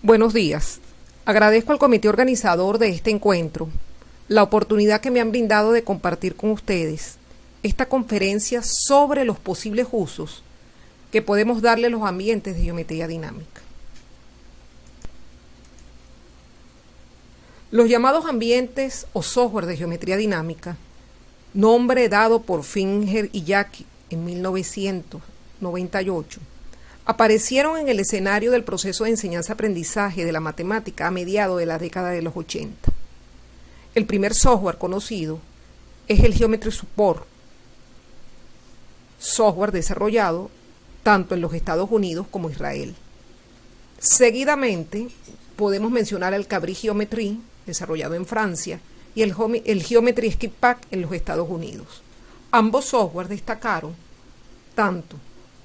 Buenos días. Agradezco al comité organizador de este encuentro la oportunidad que me han brindado de compartir con ustedes esta conferencia sobre los posibles usos que podemos darle a los ambientes de geometría dinámica. Los llamados ambientes o software de geometría dinámica, nombre dado por Finger y Jackie en 1998, aparecieron en el escenario del proceso de enseñanza-aprendizaje de la matemática a mediados de la década de los 80. El primer software conocido es el Geometry Support, software desarrollado tanto en los Estados Unidos como Israel. Seguidamente podemos mencionar el Cabri Geometry, desarrollado en Francia, y el Geometry Sketchpad en los Estados Unidos. Ambos software destacaron tanto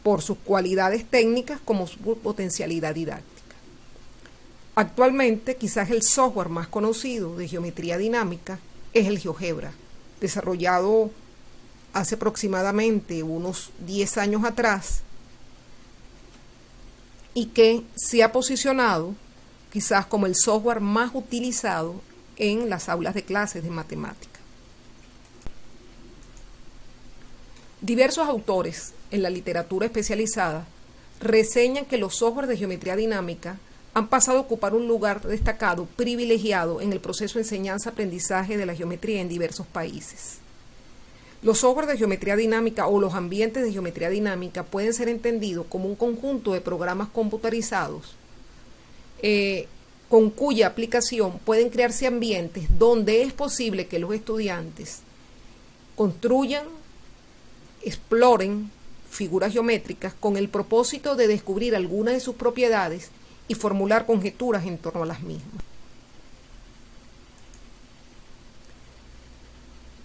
por sus cualidades técnicas como su potencialidad didáctica. Actualmente, quizás el software más conocido de geometría dinámica es el GeoGebra, desarrollado hace aproximadamente unos 10 años atrás y que se ha posicionado quizás como el software más utilizado en las aulas de clases de matemática. Diversos autores en la literatura especializada reseñan que los software de geometría dinámica han pasado a ocupar un lugar destacado, privilegiado en el proceso de enseñanza-aprendizaje de la geometría en diversos países. Los software de geometría dinámica o los ambientes de geometría dinámica pueden ser entendidos como un conjunto de programas computarizados con cuya aplicación pueden crearse ambientes donde es posible que los estudiantes construyan, exploren figuras geométricas con el propósito de descubrir algunas de sus propiedades y formular conjeturas en torno a las mismas.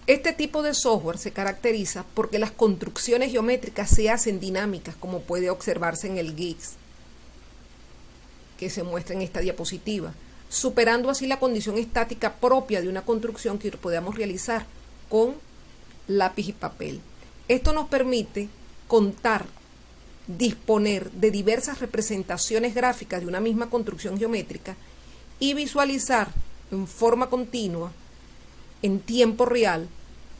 Este tipo de software se caracteriza porque las construcciones geométricas se hacen dinámicas, como puede observarse en el GIS, que se muestra en esta diapositiva, superando así la condición estática propia de una construcción que podamos realizar con lápiz y papel. Esto nos permite disponer de diversas representaciones gráficas de una misma construcción geométrica y visualizar en forma continua, en tiempo real,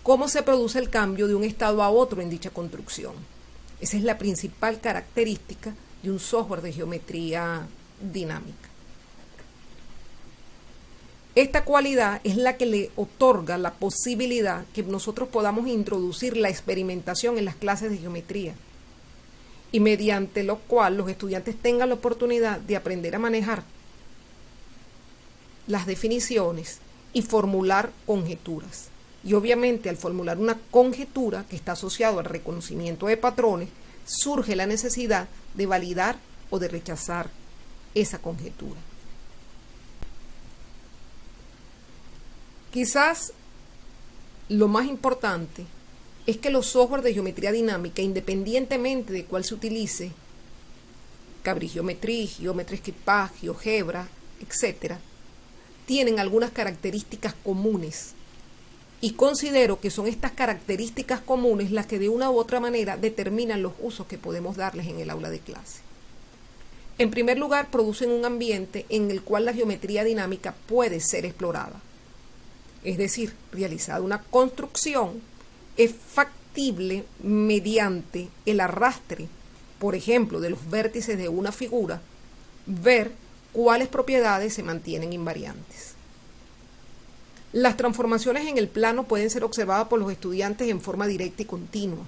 cómo se produce el cambio de un estado a otro en dicha construcción. Esa es la principal característica de un software de geometría dinámica. Esta cualidad es la que le otorga la posibilidad que nosotros podamos introducir la experimentación en las clases de geometría y mediante lo cual los estudiantes tengan la oportunidad de aprender a manejar las definiciones y formular conjeturas. Y obviamente al formular una conjetura que está asociado al reconocimiento de patrones, surge la necesidad de validar o de rechazar esa conjetura. Quizás lo más importante es que los software de geometría dinámica, independientemente de cuál se utilice, Cabri Geometry, Geometry Sketchpad, GeoGebra, etc., tienen algunas características comunes. Y considero que son estas características comunes las que de una u otra manera determinan los usos que podemos darles en el aula de clase. En primer lugar, producen un ambiente en el cual la geometría dinámica puede ser explorada. Es decir, realizada una construcción es factible mediante el arrastre, por ejemplo, de los vértices de una figura, ver cuáles propiedades se mantienen invariantes. Las transformaciones en el plano pueden ser observadas por los estudiantes en forma directa y continua.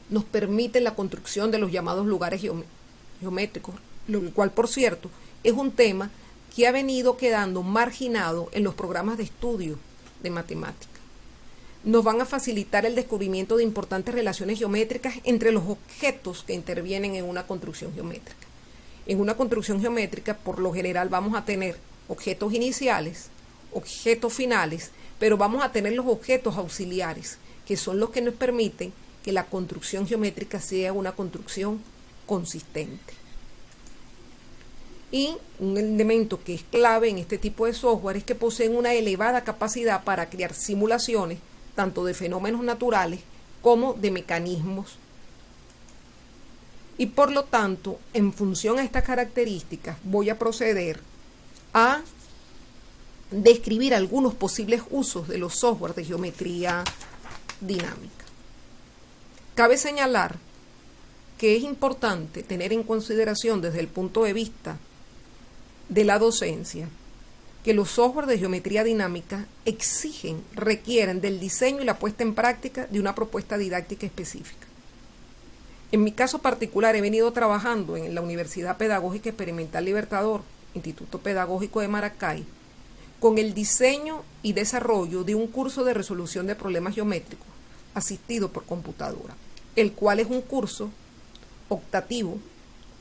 Nos permiten la construcción de los llamados lugares geométricos, lo cual, por cierto, es un tema que ha venido quedando marginado en los programas de estudio de matemática. Nos van a facilitar el descubrimiento de importantes relaciones geométricas entre los objetos que intervienen en una construcción geométrica. En una construcción geométrica, por lo general, vamos a tener objetos iniciales, objetos finales, pero vamos a tener los objetos auxiliares, que son los que nos permiten que la construcción geométrica sea una construcción consistente. Y un elemento que es clave en este tipo de software es que poseen una elevada capacidad para crear simulaciones tanto de fenómenos naturales como de mecanismos Y por lo tanto, en función a estas características, voy a proceder a describir algunos posibles usos de los software de geometría dinámica. Cabe señalar que es importante tener en consideración desde el punto de vista de la docencia que los software de geometría dinámica requieren del diseño y la puesta en práctica de una propuesta didáctica específica. En mi caso particular he venido trabajando en la Universidad Pedagógica Experimental Libertador, Instituto Pedagógico de Maracay, con el diseño y desarrollo de un curso de resolución de problemas geométricos asistido por computadora, el cual es un curso optativo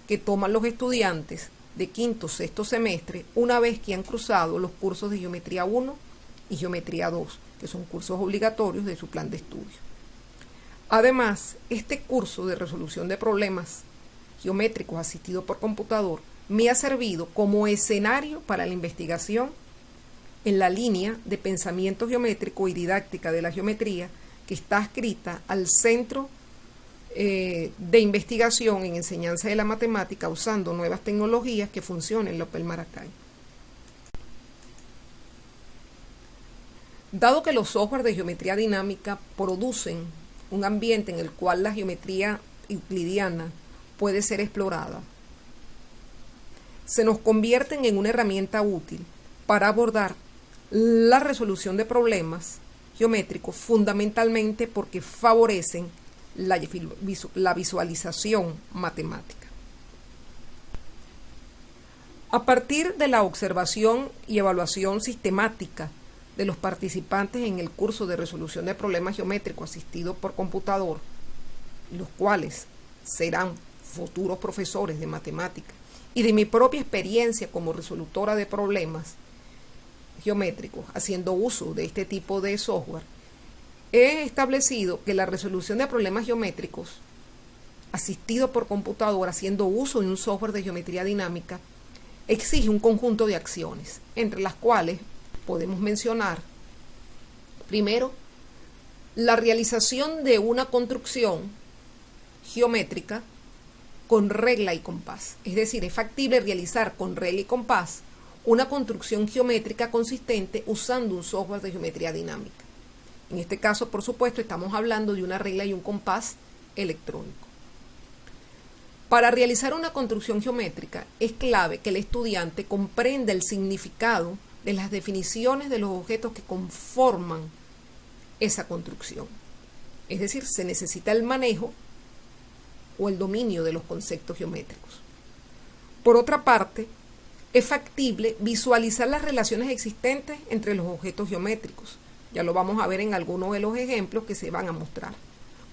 que toman los estudiantes de quinto, sexto semestre una vez que han cruzado los cursos de Geometría 1 y Geometría 2, que son cursos obligatorios de su plan de estudio. Además, este curso de resolución de problemas geométricos asistido por computador me ha servido como escenario para la investigación en la línea de pensamiento geométrico y didáctica de la geometría que está adscrita al Centro de Investigación en Enseñanza de la Matemática usando nuevas tecnologías que funcionan en la UPEL Maracay. Dado que los software de geometría dinámica producen un ambiente en el cual la geometría euclidiana puede ser explorada, se nos convierten en una herramienta útil para abordar la resolución de problemas geométricos, fundamentalmente porque favorecen la visualización matemática. A partir de la observación y evaluación sistemática de los participantes en el curso de resolución de problemas geométricos asistido por computador, los cuales serán futuros profesores de matemática, y de mi propia experiencia como resolutora de problemas geométricos haciendo uso de este tipo de software, he establecido que la resolución de problemas geométricos asistido por computador haciendo uso de un software de geometría dinámica exige un conjunto de acciones, entre las cuales podemos mencionar, primero, la realización de una construcción geométrica con regla y compás. Es decir, es factible realizar con regla y compás una construcción geométrica consistente usando un software de geometría dinámica. En este caso, por supuesto, estamos hablando de una regla y un compás electrónico. Para realizar una construcción geométrica es clave que el estudiante comprenda el significado de las definiciones de los objetos que conforman esa construcción. Es decir, se necesita el manejo o el dominio de los conceptos geométricos. Por otra parte, es factible visualizar las relaciones existentes entre los objetos geométricos. Ya lo vamos a ver en algunos de los ejemplos que se van a mostrar.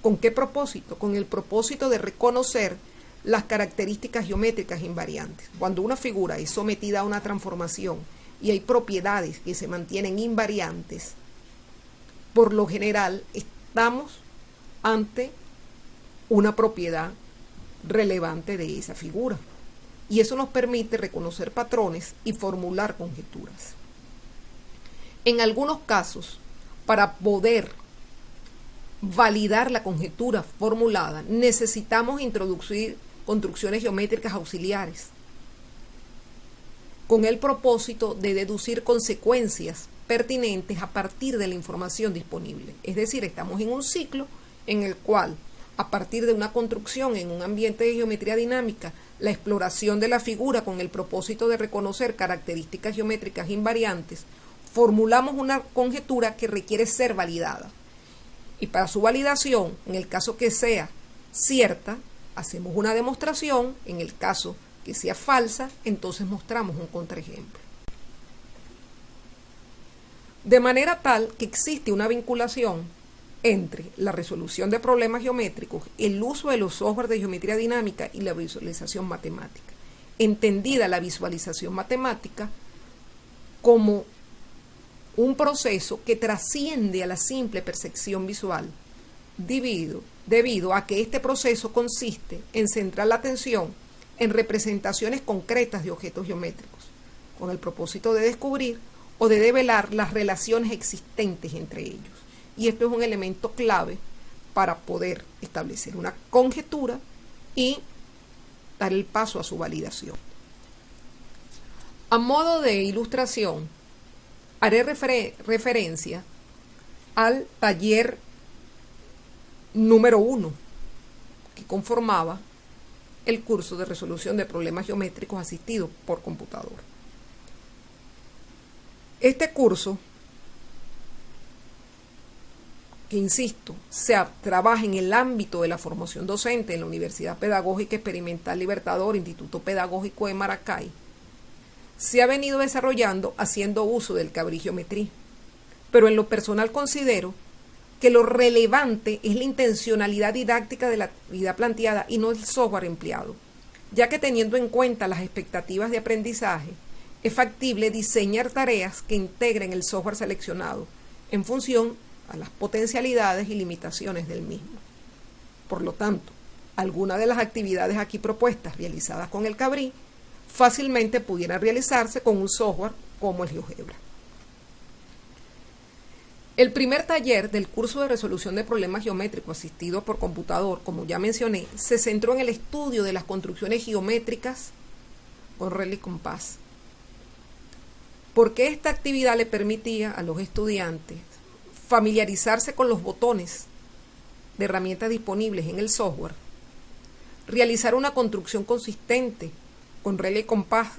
¿Con qué propósito? Con el propósito de reconocer las características geométricas invariantes. Cuando una figura es sometida a una transformación y hay propiedades que se mantienen invariantes, por lo general estamos ante una propiedad relevante de esa figura. Y eso nos permite reconocer patrones y formular conjeturas. En algunos casos, para poder validar la conjetura formulada, necesitamos introducir construcciones geométricas auxiliares, con el propósito de deducir consecuencias pertinentes a partir de la información disponible. Es decir, estamos en un ciclo en el cual, a partir de una construcción en un ambiente de geometría dinámica, la exploración de la figura con el propósito de reconocer características geométricas invariantes, formulamos una conjetura que requiere ser validada. Y para su validación, en el caso que sea cierta, hacemos una demostración. En el caso que sea falsa, entonces mostramos un contraejemplo. De manera tal que existe una vinculación entre la resolución de problemas geométricos, el uso de los software de geometría dinámica y la visualización matemática. Entendida la visualización matemática como un proceso que trasciende a la simple percepción visual, debido a que este proceso consiste en centrar la atención en representaciones concretas de objetos geométricos, con el propósito de descubrir o de develar las relaciones existentes entre ellos. Y esto es un elemento clave para poder establecer una conjetura y dar el paso a su validación. A modo de ilustración, haré referencia al taller número 1 que conformaba el curso de resolución de problemas geométricos asistidos por computador. Este curso, que insisto, trabaja en el ámbito de la formación docente en la Universidad Pedagógica Experimental Libertador, Instituto Pedagógico de Maracay, se ha venido desarrollando haciendo uso del cabriometría, pero en lo personal considero que lo relevante es la intencionalidad didáctica de la actividad planteada y no el software empleado, ya que teniendo en cuenta las expectativas de aprendizaje, es factible diseñar tareas que integren el software seleccionado en función a las potencialidades y limitaciones del mismo. Por lo tanto, algunas de las actividades aquí propuestas realizadas con el Cabrí fácilmente pudieran realizarse con un software como el GeoGebra. El primer taller del curso de resolución de problemas geométricos asistido por computador, como ya mencioné, se centró en el estudio de las construcciones geométricas con regla y compás, porque esta actividad le permitía a los estudiantes familiarizarse con los botones de herramientas disponibles en el software, realizar una construcción consistente con regla y compás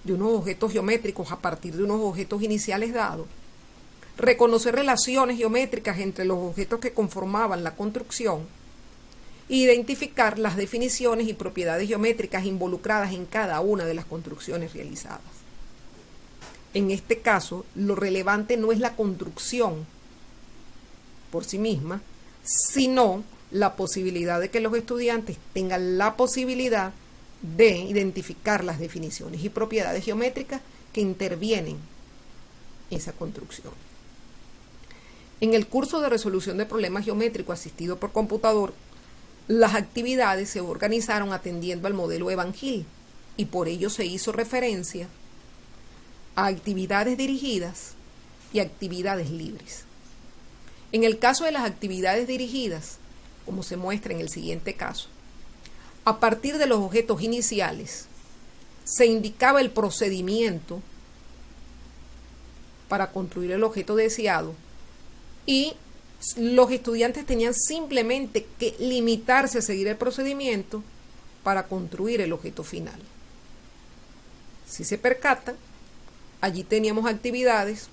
de unos objetos geométricos a partir de unos objetos iniciales dados, reconocer relaciones geométricas entre los objetos que conformaban la construcción e identificar las definiciones y propiedades geométricas involucradas en cada una de las construcciones realizadas. En este caso, lo relevante no es la construcción por sí misma, sino la posibilidad de que los estudiantes tengan la posibilidad de identificar las definiciones y propiedades geométricas que intervienen en esa construcción. En el curso de resolución de problemas geométricos asistido por computador, las actividades se organizaron atendiendo al modelo Van Gil y por ello se hizo referencia a actividades dirigidas y actividades libres. En el caso de las actividades dirigidas, como se muestra en el siguiente caso, a partir de los objetos iniciales se indicaba el procedimiento para construir el objeto deseado y los estudiantes tenían simplemente que limitarse a seguir el procedimiento para construir el objeto final. Si se percatan, allí teníamos actividades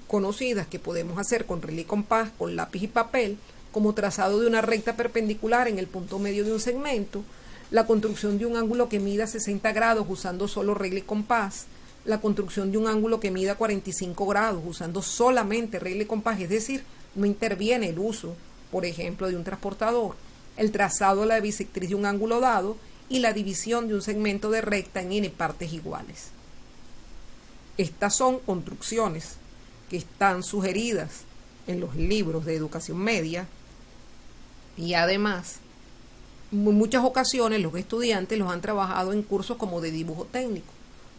conocidas que podemos hacer con regla y compás, con lápiz y papel, como trazado de una recta perpendicular en el punto medio de un segmento, la construcción de un ángulo que mida 60 grados usando solo regla y compás, la construcción de un ángulo que mida 45 grados usando solamente regla y compás, es decir, no interviene el uso, por ejemplo, de un transportador, el trazado de la bisectriz de un ángulo dado y la división de un segmento de recta en n partes iguales. Estas son construcciones que están sugeridas en los libros de educación media y además en muchas ocasiones los estudiantes los han trabajado en cursos como de dibujo técnico,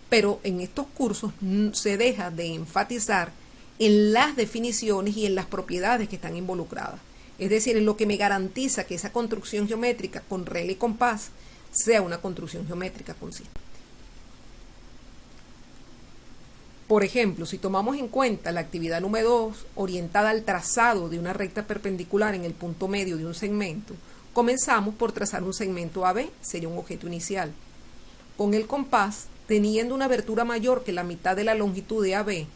pero en estos cursos se deja de enfatizar en las definiciones y en las propiedades que están involucradas, es decir, en lo que me garantiza que esa construcción geométrica con regla y compás sea una construcción geométrica consistente. Por ejemplo, si tomamos en cuenta la actividad número 2, orientada al trazado de una recta perpendicular en el punto medio de un segmento, comenzamos por trazar un segmento AB, sería un objeto inicial. Con el compás, teniendo una abertura mayor que la mitad de la longitud de AB,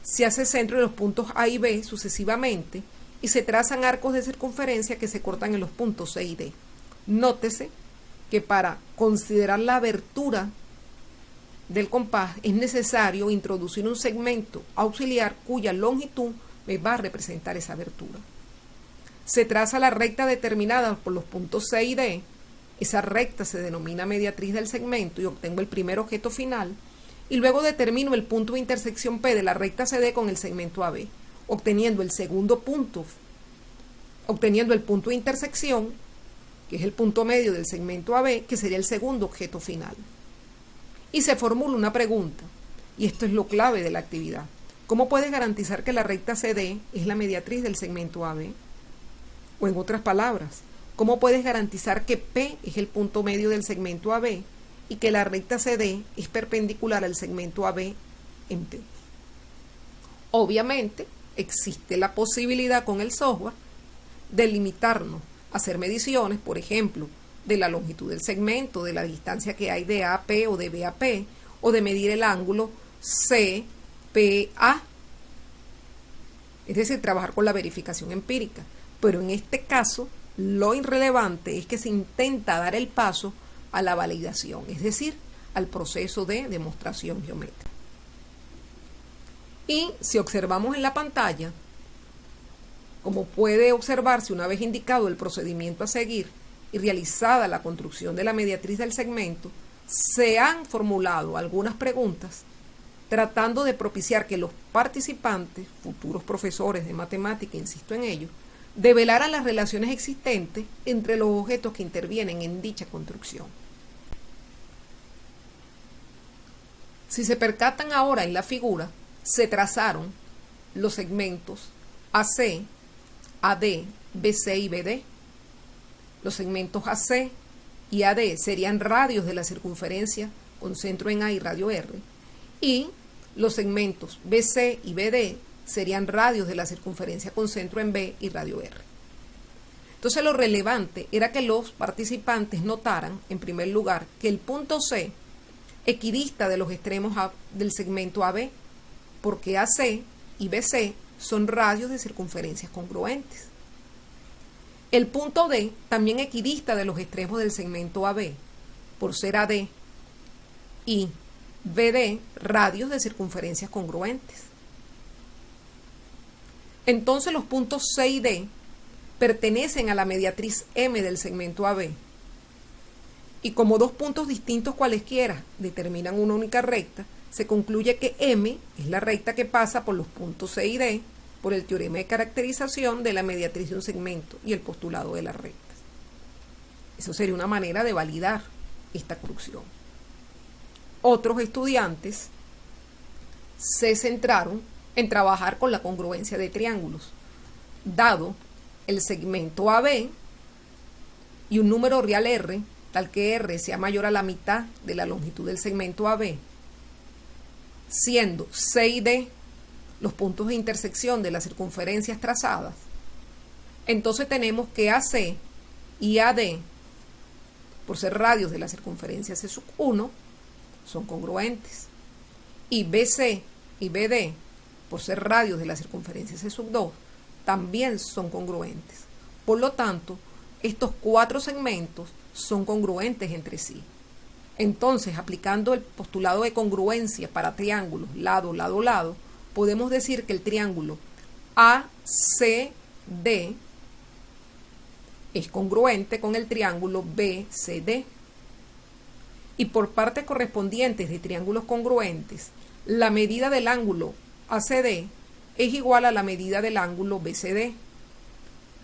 se hace centro en los puntos A y B sucesivamente y se trazan arcos de circunferencia que se cortan en los puntos C y D. Nótese que para considerar la abertura del compás es necesario introducir un segmento auxiliar cuya longitud me va a representar esa abertura. Se traza la recta determinada por los puntos C y D. Esa recta se denomina mediatriz del segmento y obtengo el primer objeto final. Y luego determino el punto de intersección P de la recta CD con el segmento AB, obteniendo el segundo punto, obteniendo el punto de intersección, que es el punto medio del segmento AB, que sería el segundo objeto final. Y se formula una pregunta, y esto es lo clave de la actividad. ¿Cómo puedes garantizar que la recta CD es la mediatriz del segmento AB? O en otras palabras, ¿cómo puedes garantizar que P es el punto medio del segmento AB y que la recta CD es perpendicular al segmento AB en T? Obviamente, existe la posibilidad con el software de limitarnos a hacer mediciones, por ejemplo, de la longitud del segmento, de la distancia que hay de A a P o de B a P, o de medir el ángulo CPA. Es decir, trabajar con la verificación empírica. Pero en este caso, lo irrelevante es que se intenta dar el paso a la validación, es decir, al proceso de demostración geométrica. Y si observamos en la pantalla, como puede observarse una vez indicado el procedimiento a seguir y realizada la construcción de la mediatriz del segmento, se han formulado algunas preguntas tratando de propiciar que los participantes, futuros profesores de matemática, insisto en ello, develaran las relaciones existentes entre los objetos que intervienen en dicha construcción. Si se percatan ahora en la figura, se trazaron los segmentos AC, AD, BC y BD. Los segmentos AC y AD serían radios de la circunferencia con centro en A y radio R, y los segmentos BC y BD serían radios de la circunferencia con centro en B y radio R. Entonces lo relevante era que los participantes notaran, en primer lugar, que el punto C equidista de los extremos del segmento AB, porque AC y BC son radios de circunferencias congruentes. El punto D también equidista de los extremos del segmento AB, por ser AD y BD radios de circunferencias congruentes. Entonces los puntos C y D pertenecen a la mediatriz M del segmento AB. Y como dos puntos distintos cualesquiera determinan una única recta, se concluye que M es la recta que pasa por los puntos C y D por el teorema de caracterización de la mediatriz de un segmento y el postulado de las rectas. Eso sería una manera de validar esta construcción. Otros estudiantes se centraron en trabajar con la congruencia de triángulos, dado el segmento AB y un número real R, tal que R sea mayor a la mitad de la longitud del segmento AB, siendo C y D los puntos de intersección de las circunferencias trazadas. Entonces tenemos que AC y AD, por ser radios de la circunferencia C1, son congruentes, y BC y BD, por ser radios de la circunferencia C2, también son congruentes. Por lo tanto, estos cuatro segmentos son congruentes entre sí. Entonces, aplicando el postulado de congruencia para triángulos lado, lado, lado, podemos decir que el triángulo ACD es congruente con el triángulo BCD. Y por partes correspondientes de triángulos congruentes, la medida del ángulo ACD es igual a la medida del ángulo BCD.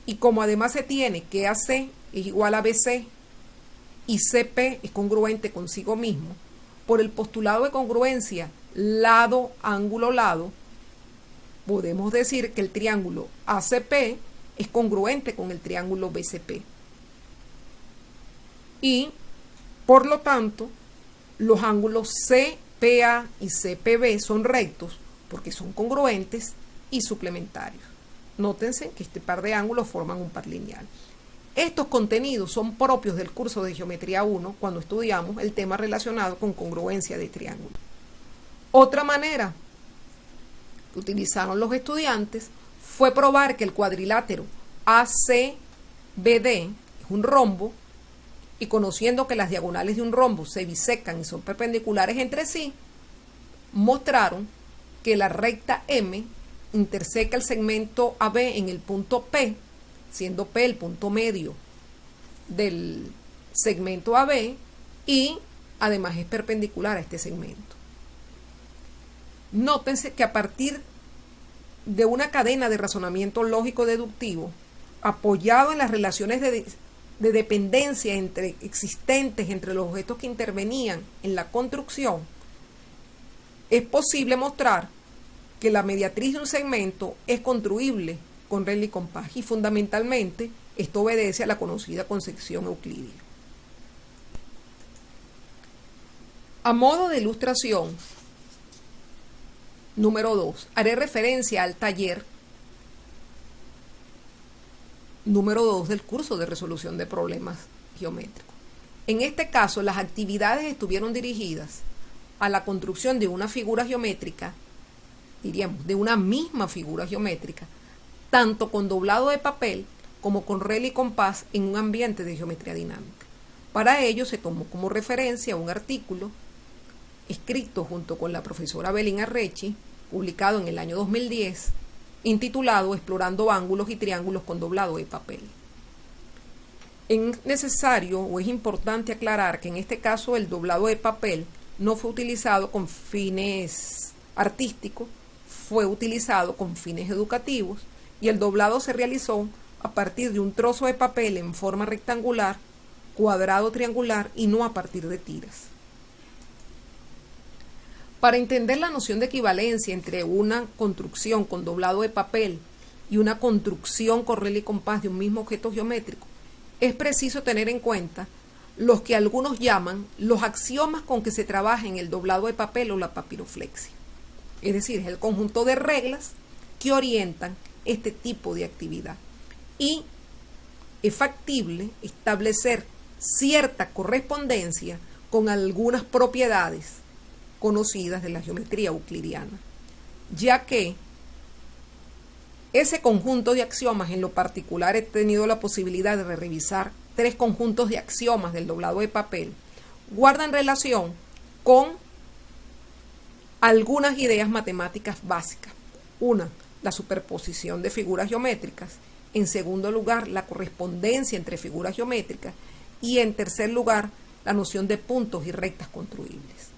Y como además se tiene que AC es igual a BC y CP es congruente consigo mismo, por el postulado de congruencia lado, ángulo, lado, podemos decir que el triángulo ACP es congruente con el triángulo BCP. Y, por lo tanto, los ángulos CPA y CPB son rectos porque son congruentes y suplementarios. Nótense que este par de ángulos forman un par lineal. Estos contenidos son propios del curso de Geometría 1 cuando estudiamos el tema relacionado con congruencia de triángulos. Otra manera que utilizaron los estudiantes fue probar que el cuadrilátero ACBD es un rombo, y conociendo que las diagonales de un rombo se bisecan y son perpendiculares entre sí, mostraron que la recta M interseca el segmento AB en el punto P, siendo P el punto medio del segmento AB, y además es perpendicular a este segmento. Nótense que a partir de una cadena de razonamiento lógico deductivo apoyado en las relaciones de dependencia existentes entre los objetos que intervenían en la construcción, es posible mostrar que la mediatriz de un segmento es construible con regla y compás, y fundamentalmente Esto obedece a la conocida concepción euclidia. A modo de ilustración, número 2, haré referencia al taller número 2 del curso de resolución de problemas geométricos. En este caso, las actividades estuvieron dirigidas a la construcción de una figura geométrica, diríamos, de una misma figura geométrica, tanto con doblado de papel como con regla y compás en un ambiente de geometría dinámica. Para ello se tomó como referencia un artículo escrito junto con la profesora Belén Arrechi, publicado en el año 2010, intitulado Explorando ángulos y triángulos con doblado de papel. Es necesario o es importante aclarar que en este caso el doblado de papel no fue utilizado con fines artísticos, fue utilizado con fines educativos y el doblado se realizó a partir de un trozo de papel en forma rectangular, cuadrado, triangular y no a partir de tiras. Para entender la noción de equivalencia entre una construcción con doblado de papel y una construcción con regla y compás de un mismo objeto geométrico, es preciso tener en cuenta los que algunos llaman los axiomas con que se trabaja en el doblado de papel o la papiroflexia. Es decir, es el conjunto de reglas que orientan este tipo de actividad. Y es factible establecer cierta correspondencia con algunas propiedades conocidas de la geometría euclidiana, ya que ese conjunto de axiomas, en lo particular he tenido la posibilidad de revisar 3 conjuntos de axiomas del doblado de papel, guardan relación con algunas ideas matemáticas básicas. Una, la superposición de figuras geométricas. En segundo lugar, la correspondencia entre figuras geométricas. Y en tercer lugar, la noción de puntos y rectas construibles.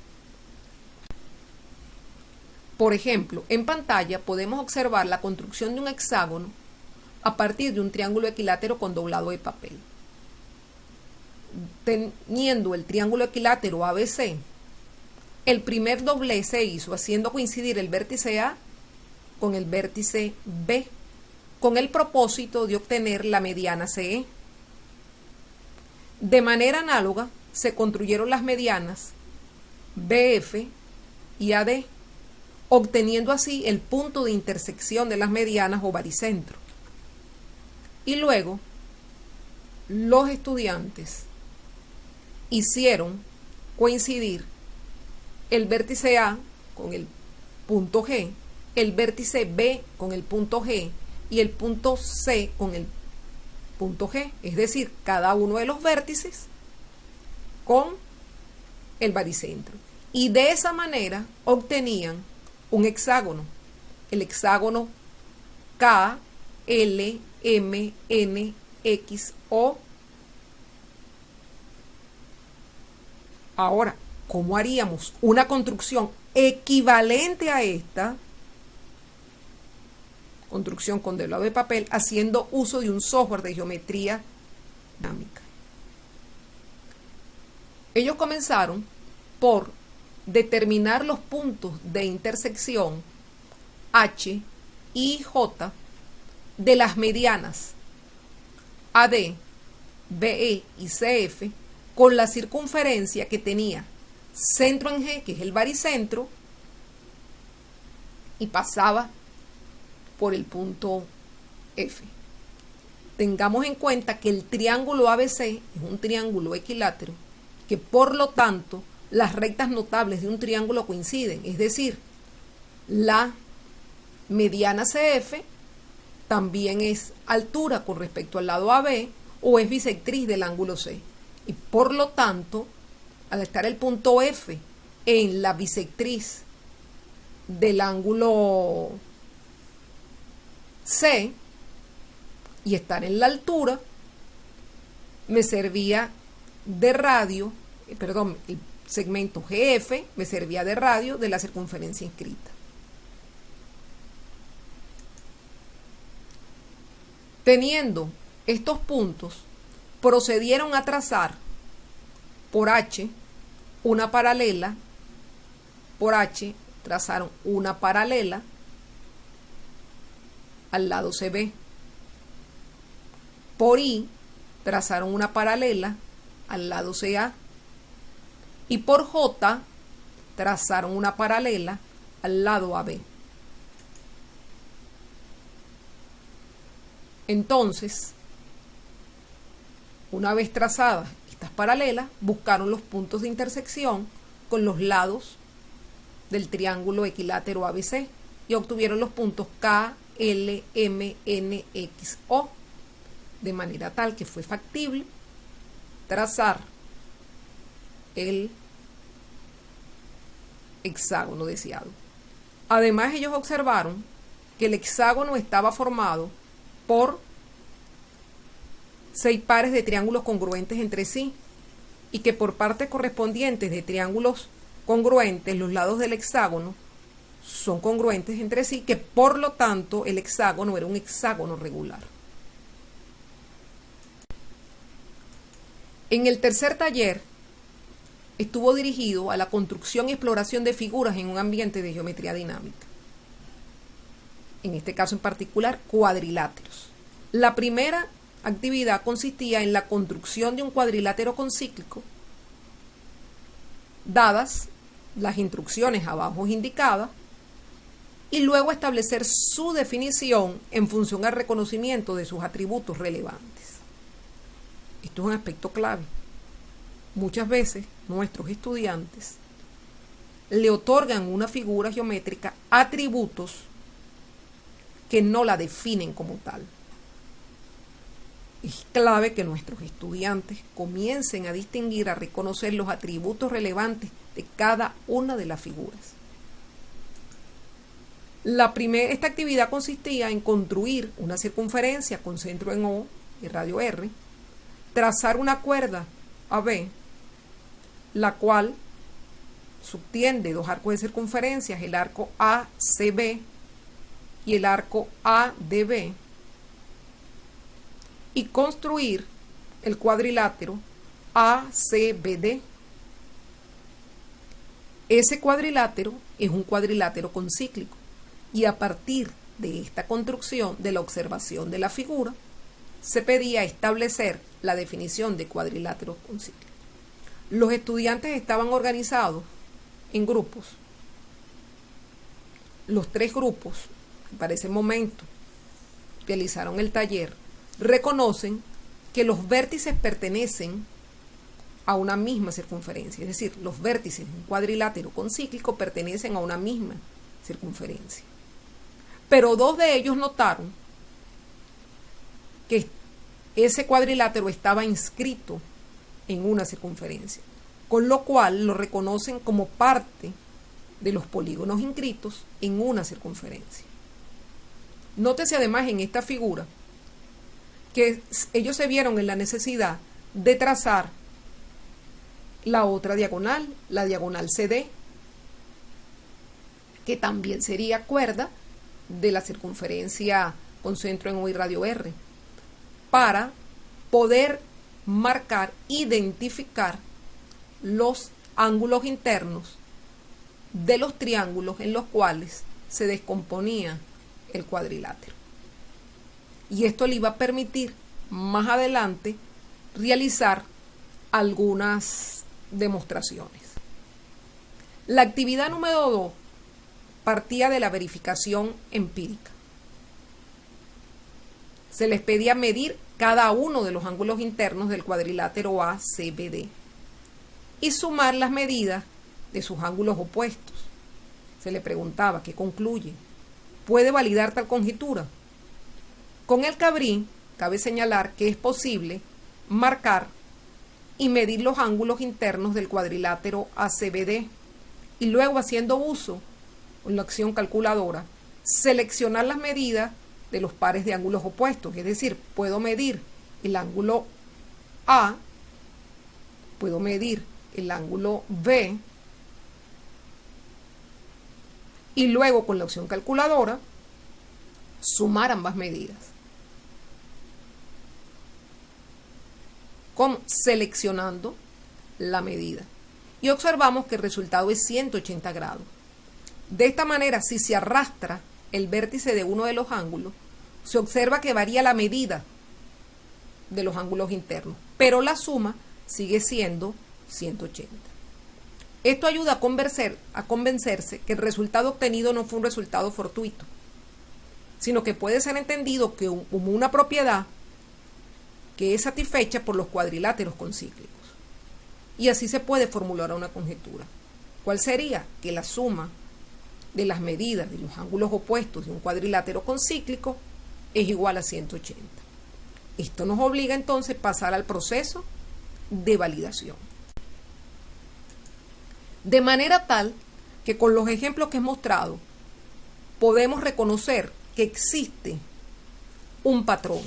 Por ejemplo, en pantalla podemos observar la construcción de un hexágono a partir de un triángulo equilátero con doblado de papel. Teniendo el triángulo equilátero ABC, el primer doblez se hizo haciendo coincidir el vértice A con el vértice B, con el propósito de obtener la mediana CE. De manera análoga, se construyeron las medianas BF y AD, obteniendo así el punto de intersección de las medianas o baricentro. Y luego, los estudiantes hicieron coincidir el vértice A con el punto G, el vértice B con el punto G y el punto C con el punto G, es decir, cada uno de los vértices con el baricentro. Y de esa manera obtenían un hexágono, el hexágono K, L, M, N, X, O. Ahora, ¿cómo haríamos una construcción equivalente a esta construcción con doblado de papel haciendo uso de un software de geometría dinámica? Ellos comenzaron por determinar los puntos de intersección H y J de las medianas AD, BE y CF con la circunferencia que tenía centro en G, que es el baricentro, y pasaba por el punto F. Tengamos en cuenta que el triángulo ABC es un triángulo equilátero, que por lo tanto las rectas notables de un triángulo coinciden, es decir, la mediana CF también es altura con respecto al lado AB o es bisectriz del ángulo C. Y por lo tanto, al estar el punto F en la bisectriz del ángulo C y estar en la altura, me servía de radio, el segmento GF me servía de radio de la circunferencia inscrita. Teniendo estos puntos, procedieron a trazar por H una paralela, por H trazaron una paralela al lado CB. Por I trazaron una paralela al lado CA. Y por J trazaron una paralela al lado AB. Entonces, una vez trazadas estas paralelas, buscaron los puntos de intersección con los lados del triángulo equilátero ABC y obtuvieron los puntos K, L, M, N, X, O, de manera tal que fue factible trazar el hexágono deseado. Además, ellos observaron que el hexágono estaba formado por 6 pares de triángulos congruentes entre sí y que por partes correspondientes de triángulos congruentes los lados del hexágono son congruentes entre sí, que por lo tanto el hexágono era un hexágono regular. En el tercer taller estuvo dirigido a la construcción y exploración de figuras en un ambiente de geometría dinámica. En este caso en particular, cuadriláteros. La primera actividad consistía en la construcción de un cuadrilátero concíclico, dadas las instrucciones abajo indicadas, y luego establecer su definición en función al reconocimiento de sus atributos relevantes. Esto es un aspecto clave. Muchas veces nuestros estudiantes le otorgan a una figura geométrica atributos que no la definen como tal. Es clave que nuestros estudiantes comiencen a distinguir, a reconocer los atributos relevantes de cada una de las figuras. Esta actividad consistía en construir una circunferencia con centro en O y radio R, trazar una cuerda AB, la cual subtiende 2 arcos de circunferencia, el arco ACB y el arco ADB, y construir el cuadrilátero ACBD. Ese cuadrilátero es un cuadrilátero concíclico y a partir de esta construcción, de la observación de la figura, se pedía establecer la definición de cuadrilátero concíclico. Los estudiantes estaban organizados en grupos. Los 3 grupos que para ese momento realizaron el taller reconocen que los vértices pertenecen a una misma circunferencia, es decir, los vértices de un cuadrilátero concíclico pertenecen a una misma circunferencia. Pero 2 de ellos notaron que ese cuadrilátero estaba inscrito en una circunferencia, con lo cual lo reconocen como parte de los polígonos inscritos en una circunferencia. Nótese además en esta figura que ellos se vieron en la necesidad de trazar la otra diagonal, la diagonal CD, que también sería cuerda de la circunferencia con centro en O y radio R, para poder marcar, identificar los ángulos internos de los triángulos en los cuales se descomponía el cuadrilátero. Y esto le iba a permitir más adelante realizar algunas demostraciones. La actividad número 2 partía de la verificación empírica. Se les pedía medir cada uno de los ángulos internos del cuadrilátero ACBD y sumar las medidas de sus ángulos opuestos. Se le preguntaba ¿qué concluye? ¿Puede validar tal conjetura? Con el Cabrí, cabe señalar que es posible marcar y medir los ángulos internos del cuadrilátero ACBD y luego, haciendo uso con la acción calculadora, seleccionar las medidas de los pares de ángulos opuestos. Es decir, puedo medir el ángulo A, puedo medir el ángulo B y luego con la opción calculadora sumar ambas medidas. ¿Cómo? Seleccionando la medida. Y observamos que el resultado es 180 grados. De esta manera, si se arrastra el vértice de uno de los ángulos, se observa que varía la medida de los ángulos internos, pero la suma sigue siendo 180. Esto ayuda a convencerse que el resultado obtenido no fue un resultado fortuito, sino que puede ser entendido como una propiedad que es satisfecha por los cuadriláteros concíclicos. Y así se puede formular una conjetura. ¿Cuál sería? Que la suma de las medidas de los ángulos opuestos de un cuadrilátero concíclico es igual a 180. Esto nos obliga entonces a pasar al proceso de validación. De manera tal que con los ejemplos que he mostrado podemos reconocer que existe un patrón.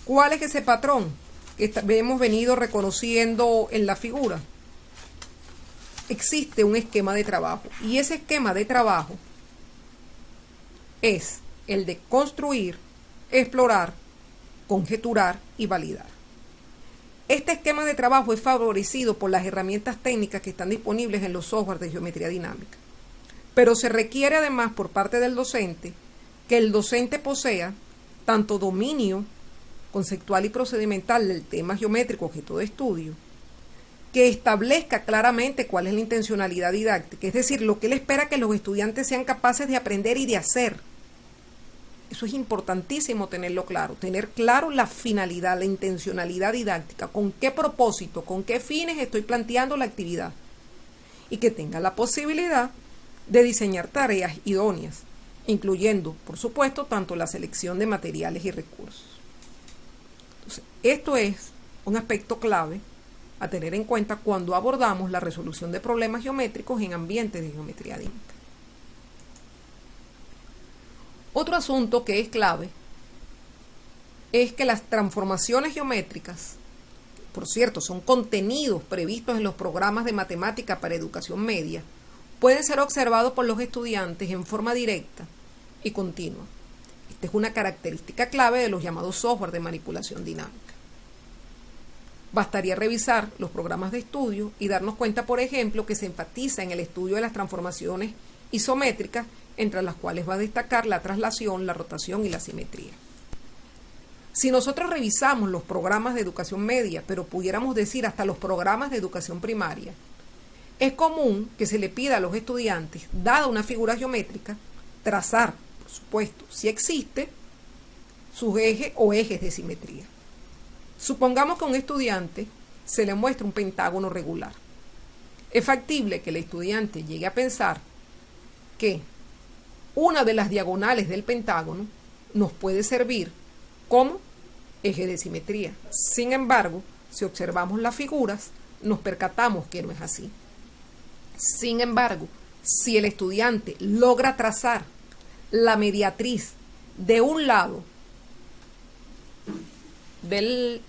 ¿Cuál es ese patrón que hemos venido reconociendo en la figura? Existe un esquema de trabajo y ese esquema de trabajo es el de construir, explorar, conjeturar y validar. Este esquema de trabajo es favorecido por las herramientas técnicas que están disponibles en los softwares de geometría dinámica, pero se requiere además por parte del docente que el docente posea tanto dominio conceptual y procedimental del tema geométrico objeto de estudio, que establezca claramente cuál es la intencionalidad didáctica, es decir, lo que él espera que los estudiantes sean capaces de aprender y de hacer. Eso es importantísimo tenerlo claro, tener claro la finalidad, la intencionalidad didáctica, con qué propósito, con qué fines estoy planteando la actividad, y que tenga la posibilidad de diseñar tareas idóneas, incluyendo, por supuesto, tanto la selección de materiales y recursos. Entonces, esto es un aspecto clave a tener en cuenta cuando abordamos la resolución de problemas geométricos en ambientes de geometría dinámica. Otro asunto que es clave es que las transformaciones geométricas, por cierto, son contenidos previstos en los programas de matemática para educación media, pueden ser observados por los estudiantes en forma directa y continua. Esta es una característica clave de los llamados software de manipulación dinámica. Bastaría revisar los programas de estudio y darnos cuenta, por ejemplo, que se enfatiza en el estudio de las transformaciones isométricas, entre las cuales va a destacar la traslación, la rotación y la simetría. Si nosotros revisamos los programas de educación media, pero pudiéramos decir hasta los programas de educación primaria, es común que se le pida a los estudiantes, dada una figura geométrica, trazar, por supuesto, si existe, sus ejes o ejes de simetría. Supongamos que a un estudiante se le muestra un pentágono regular. Es factible que el estudiante llegue a pensar que una de las diagonales del pentágono nos puede servir como eje de simetría. Sin embargo, si observamos las figuras, nos percatamos que no es así. Sin embargo, si el estudiante logra trazar la mediatriz de un lado del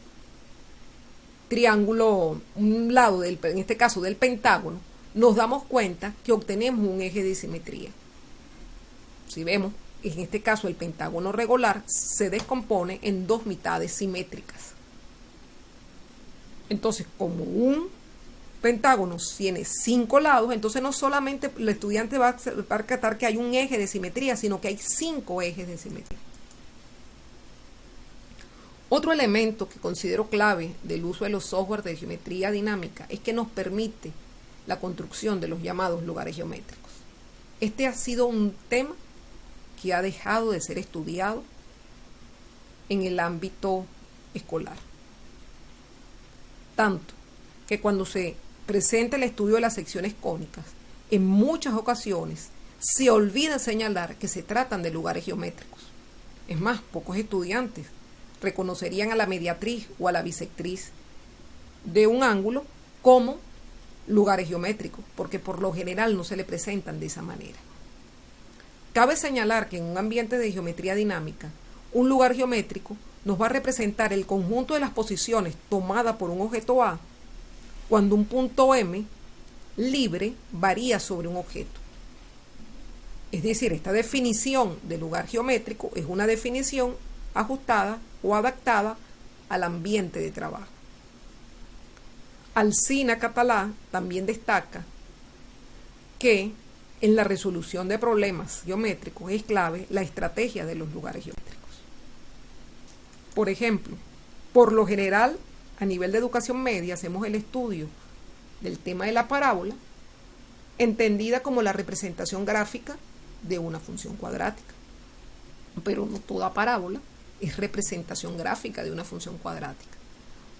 triángulo, un lado en este caso del pentágono, nos damos cuenta que obtenemos un eje de simetría. Si vemos, en este caso el pentágono regular se descompone en dos mitades simétricas. Entonces, como un pentágono tiene 5 lados, entonces no solamente el estudiante va a percatar que hay un eje de simetría, sino que hay 5 ejes de simetría. Otro elemento que considero clave del uso de los software de geometría dinámica es que nos permite la construcción de los llamados lugares geométricos. Este ha sido un tema que ha dejado de ser estudiado en el ámbito escolar. Tanto que cuando se presenta el estudio de las secciones cónicas, en muchas ocasiones se olvida señalar que se tratan de lugares geométricos. Es más, pocos estudiantes reconocerían a la mediatriz o a la bisectriz de un ángulo como lugares geométricos, porque por lo general no se le presentan de esa manera. Cabe señalar que en un ambiente de geometría dinámica, un lugar geométrico nos va a representar el conjunto de las posiciones tomadas por un objeto A cuando un punto M libre varía sobre un objeto. Es decir, esta definición de lugar geométrico es una definición ajustada o adaptada al ambiente de trabajo. Alsina Catalá también destaca que en la resolución de problemas geométricos es clave la estrategia de los lugares geométricos. Por ejemplo, Por lo general, a nivel de educación media, hacemos el estudio del tema de la parábola, entendida como la representación gráfica de una función cuadrática. Pero no toda parábola es representación gráfica de una función cuadrática.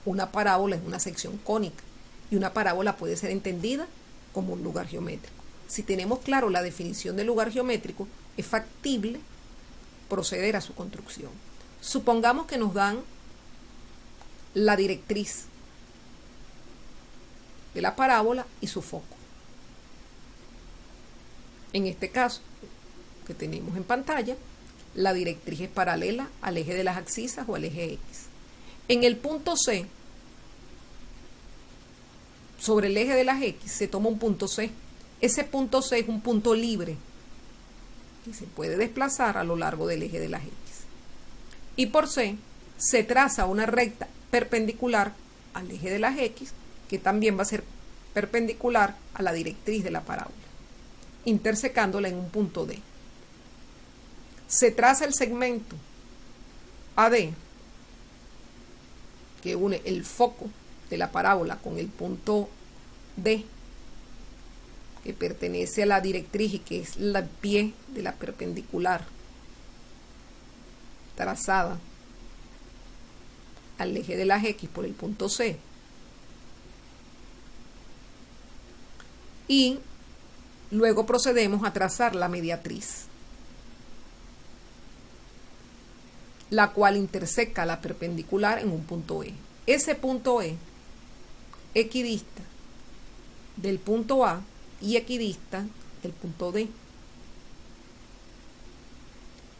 Una parábola es una sección cónica y una parábola puede ser entendida como un lugar geométrico. Si tenemos claro la definición del lugar geométrico, es factible proceder a su construcción. Supongamos que nos dan la directriz de la parábola y su foco. En este caso que tenemos en pantalla, la directriz es paralela al eje de las abscisas o al eje X. En el punto C, sobre el eje de las X, se toma un punto C. Ese punto C es un punto libre que se puede desplazar a lo largo del eje de las X. Y por C se traza una recta perpendicular al eje de las X, que también va a ser perpendicular a la directriz de la parábola, intersecándola en un punto D. Se traza el segmento AD, que une el foco de la parábola con el punto D, que pertenece a la directriz y que es el pie de la perpendicular trazada al eje de las X por el punto C. Y luego procedemos a trazar la mediatriz, la cual interseca la perpendicular en un punto E. Ese punto E equidista del punto A y equidista del punto D.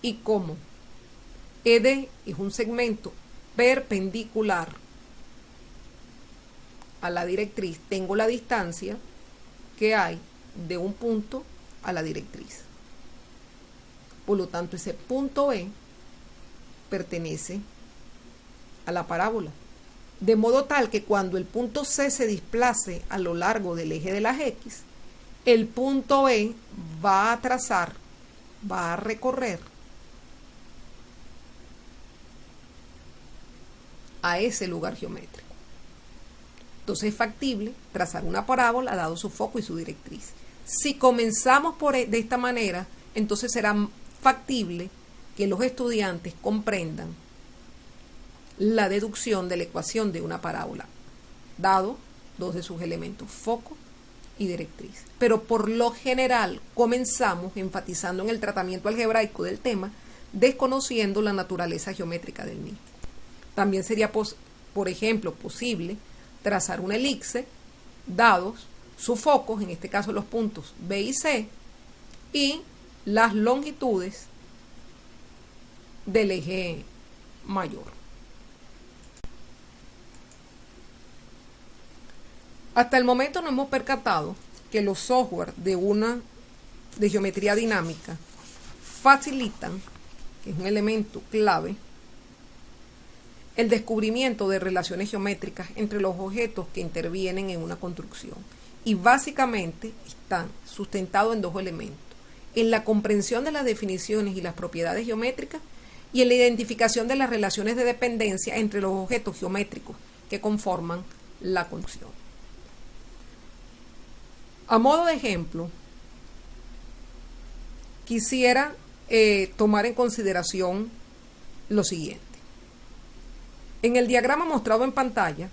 Y como ED es un segmento perpendicular a la directriz, tengo la distancia que hay de un punto a la directriz. Por lo tanto, ese punto E pertenece a la parábola, de modo tal que cuando el punto C se desplace a lo largo del eje de las X, el punto E va a trazar, va a recorrer a ese lugar geométrico. Entonces es factible trazar una parábola dado su foco y su directriz. Si comenzamos de esta manera, entonces será factible que los estudiantes comprendan la deducción de la ecuación de una parábola, dado dos de sus elementos, foco y directriz. Pero por lo general comenzamos enfatizando en el tratamiento algebraico del tema, desconociendo la naturaleza geométrica del mismo. También sería, por ejemplo, posible trazar una elipse, dados sus focos, en este caso los puntos B y C, y las longitudes del eje mayor. Hasta el momento nos hemos percatado que los software de geometría dinámica facilitan, que es un elemento clave, el descubrimiento de relaciones geométricas entre los objetos que intervienen en una construcción. Y básicamente están sustentados en dos elementos: en la comprensión de las definiciones y las propiedades geométricas y en la identificación de las relaciones de dependencia entre los objetos geométricos que conforman la construcción. A modo de ejemplo, quisiera tomar en consideración lo siguiente. En el diagrama mostrado en pantalla,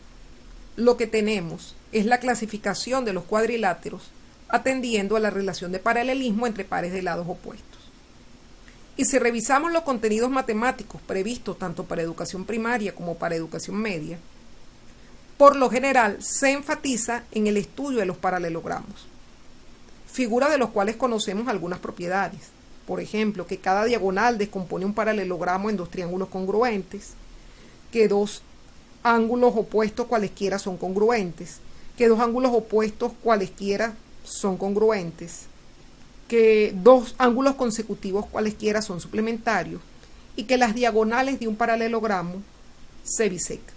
lo que tenemos es la clasificación de los cuadriláteros atendiendo a la relación de paralelismo entre pares de lados opuestos. Y si revisamos los contenidos matemáticos previstos tanto para educación primaria como para educación media, por lo general se enfatiza en el estudio de los paralelogramos, figuras de los cuales conocemos algunas propiedades. Por ejemplo, que cada diagonal descompone un paralelogramo en dos triángulos congruentes, que dos ángulos opuestos cualesquiera son congruentes, que dos ángulos opuestos cualesquiera son congruentes, que dos ángulos consecutivos cualesquiera son suplementarios y que las diagonales de un paralelogramo se bisecan.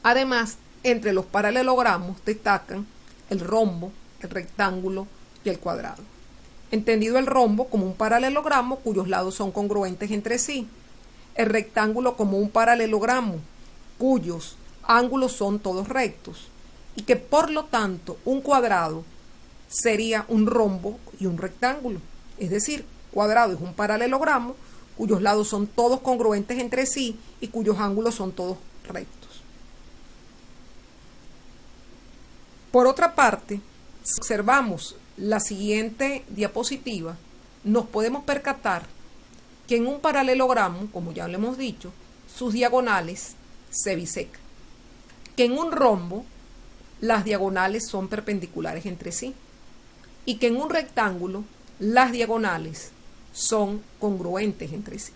Además, entre los paralelogramos destacan el rombo, el rectángulo y el cuadrado. Entendido el rombo como un paralelogramo cuyos lados son congruentes entre sí, el rectángulo como un paralelogramo cuyos ángulos son todos rectos y que por lo tanto un cuadrado sería un rombo y un rectángulo. Es decir, cuadrado es un paralelogramo cuyos lados son todos congruentes entre sí y cuyos ángulos son todos rectos. Por otra parte, si observamos la siguiente diapositiva, nos podemos percatar que en un paralelogramo, como ya lo hemos dicho, sus diagonales se bisecan. Que en un rombo, las diagonales son perpendiculares entre sí. Y que en un rectángulo, las diagonales son congruentes entre sí.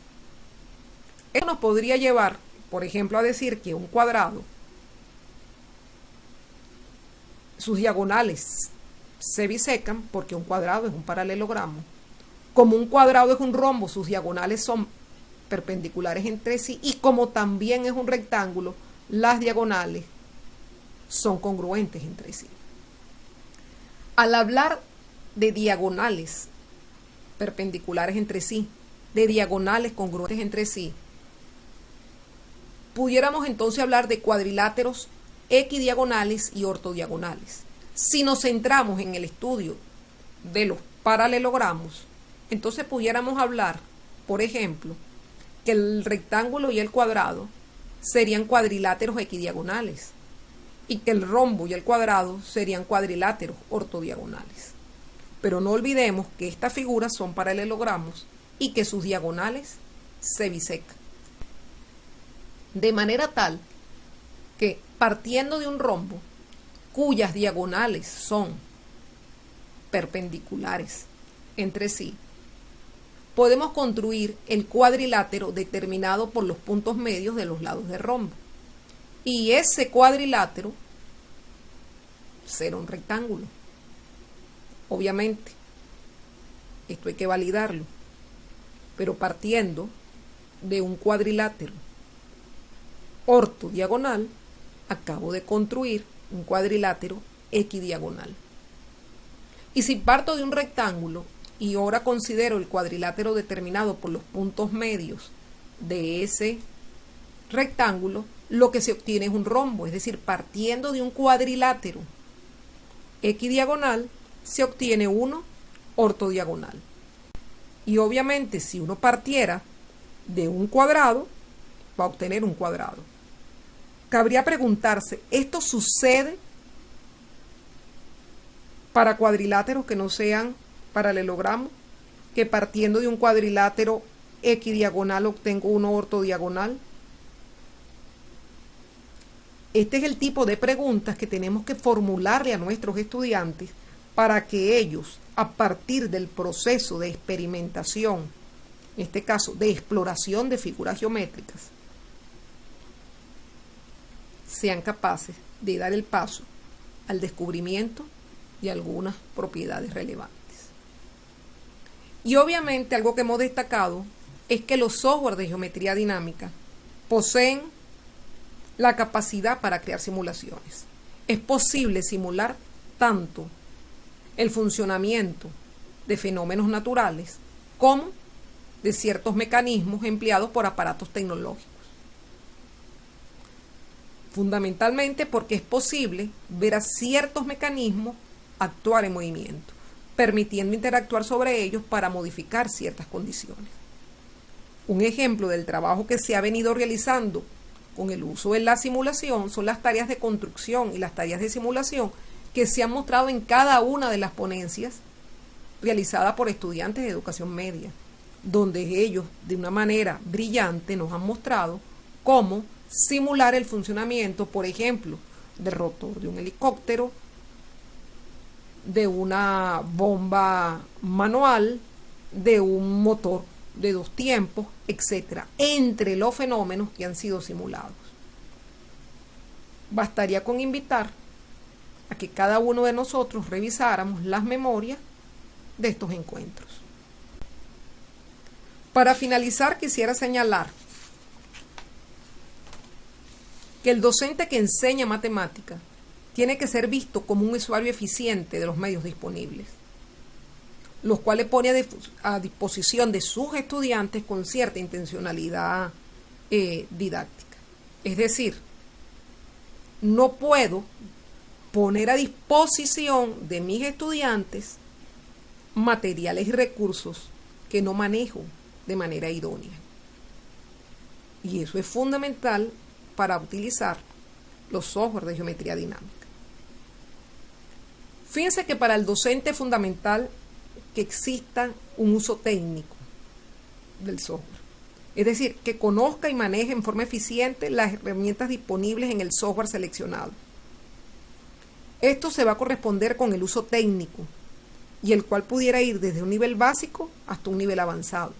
Esto nos podría llevar, por ejemplo, a decir que un cuadrado, sus diagonales se bisecan porque un cuadrado es un paralelogramo. Como un cuadrado es un rombo, sus diagonales son perpendiculares entre sí, y como también es un rectángulo, las diagonales son congruentes entre sí. Al hablar de diagonales perpendiculares entre sí, de diagonales congruentes entre sí, pudiéramos entonces hablar de cuadriláteros equidiagonales y ortodiagonales. Si nos centramos en el estudio de los paralelogramos, entonces pudiéramos hablar, por ejemplo, que el rectángulo y el cuadrado serían cuadriláteros equidiagonales y que el rombo y el cuadrado serían cuadriláteros ortodiagonales. Pero no olvidemos que estas figuras son paralelogramos y que sus diagonales se bisecan. De manera tal que, partiendo de un rombo cuyas diagonales son perpendiculares entre sí, podemos construir el cuadrilátero determinado por los puntos medios de los lados del rombo. Y ese cuadrilátero será un rectángulo. Obviamente, esto hay que validarlo, pero partiendo de un cuadrilátero ortodiagonal, acabo de construir un cuadrilátero equidiagonal. Y si parto de un rectángulo y ahora considero el cuadrilátero determinado por los puntos medios de ese rectángulo, lo que se obtiene es un rombo. Es decir, partiendo de un cuadrilátero equidiagonal, se obtiene uno ortodiagonal. Y obviamente, si uno partiera de un cuadrado, va a obtener un cuadrado. Cabría preguntarse, ¿esto sucede para cuadriláteros que no sean paralelogramos? Que partiendo de un cuadrilátero equidiagonal obtengo uno ortodiagonal. Este es el tipo de preguntas que tenemos que formularle a nuestros estudiantes para que ellos, a partir del proceso de experimentación, en este caso de exploración de figuras geométricas, sean capaces de dar el paso al descubrimiento de algunas propiedades relevantes. Y obviamente algo que hemos destacado es que los software de geometría dinámica poseen la capacidad para crear simulaciones. Es posible simular tanto el funcionamiento de fenómenos naturales como de ciertos mecanismos empleados por aparatos tecnológicos. Fundamentalmente porque es posible ver a ciertos mecanismos actuar en movimiento, permitiendo interactuar sobre ellos para modificar ciertas condiciones. Un ejemplo del trabajo que se ha venido realizando con el uso de la simulación son las tareas de construcción y las tareas de simulación que se han mostrado en cada una de las ponencias realizadas por estudiantes de educación media, donde ellos de una manera brillante nos han mostrado cómo simular el funcionamiento, por ejemplo, del rotor de un helicóptero, de una bomba manual, de un motor de 2 tiempos, etcétera, entre los fenómenos que han sido simulados. Bastaría con invitar a que cada uno de nosotros revisáramos las memorias de estos encuentros. Para finalizar, quisiera señalar que el docente que enseña matemática tiene que ser visto como un usuario eficiente de los medios disponibles, los cuales pone a disposición de sus estudiantes con cierta intencionalidad didáctica. Es decir, no puedo poner a disposición de mis estudiantes materiales y recursos que no manejo de manera idónea. Y eso es fundamental para utilizar los software de geometría dinámica. Fíjense que para el docente es fundamental que exista un uso técnico del software. Es decir, que conozca y maneje en forma eficiente las herramientas disponibles en el software seleccionado. Esto se va a corresponder con el uso técnico, y el cual pudiera ir desde un nivel básico hasta un nivel avanzado.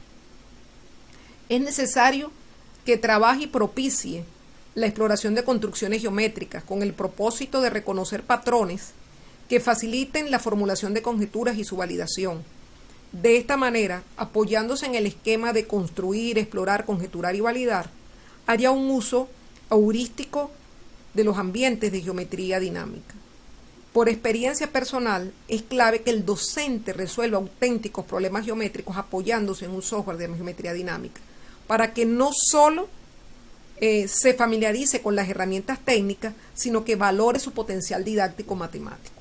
Es necesario que trabaje y propicie la exploración de construcciones geométricas con el propósito de reconocer patrones que faciliten la formulación de conjeturas y su validación. De esta manera, apoyándose en el esquema de construir, explorar, conjeturar y validar, haría un uso heurístico de los ambientes de geometría dinámica. Por experiencia personal, es clave que el docente resuelva auténticos problemas geométricos apoyándose en un software de geometría dinámica, para que no solo se familiarice con las herramientas técnicas, sino que valore su potencial didáctico matemático.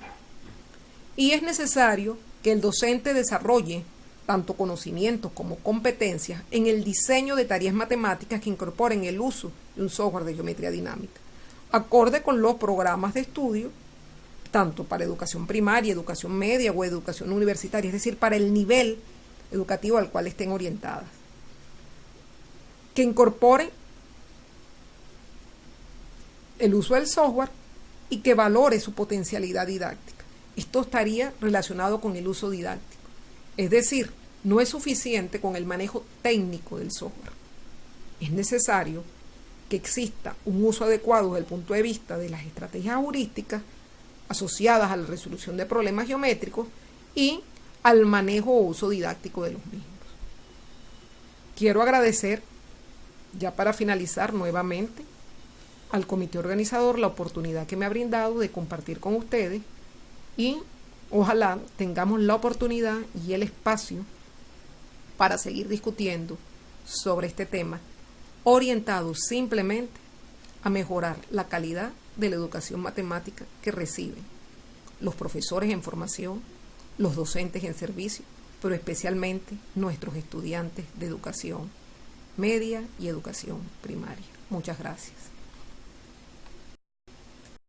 Y es necesario que el docente desarrolle tanto conocimientos como competencias en el diseño de tareas matemáticas que incorporen el uso de un software de geometría dinámica, acorde con los programas de estudio, tanto para educación primaria, educación media o educación universitaria, es decir, para el nivel educativo al cual estén orientadas. Que incorporen el uso del software y que valore su potencialidad didáctica. Esto estaría relacionado con el uso didáctico. Es decir, no es suficiente con el manejo técnico del software. Es necesario que exista un uso adecuado desde el punto de vista de las estrategias heurísticas asociadas a la resolución de problemas geométricos y al manejo o uso didáctico de los mismos. Quiero agradecer, ya para finalizar nuevamente, al comité organizador la oportunidad que me ha brindado de compartir con ustedes y ojalá tengamos la oportunidad y el espacio para seguir discutiendo sobre este tema, orientado simplemente a mejorar la calidad de la educación matemática que reciben los profesores en formación, los docentes en servicio, pero especialmente nuestros estudiantes de educación media y educación primaria. Muchas gracias.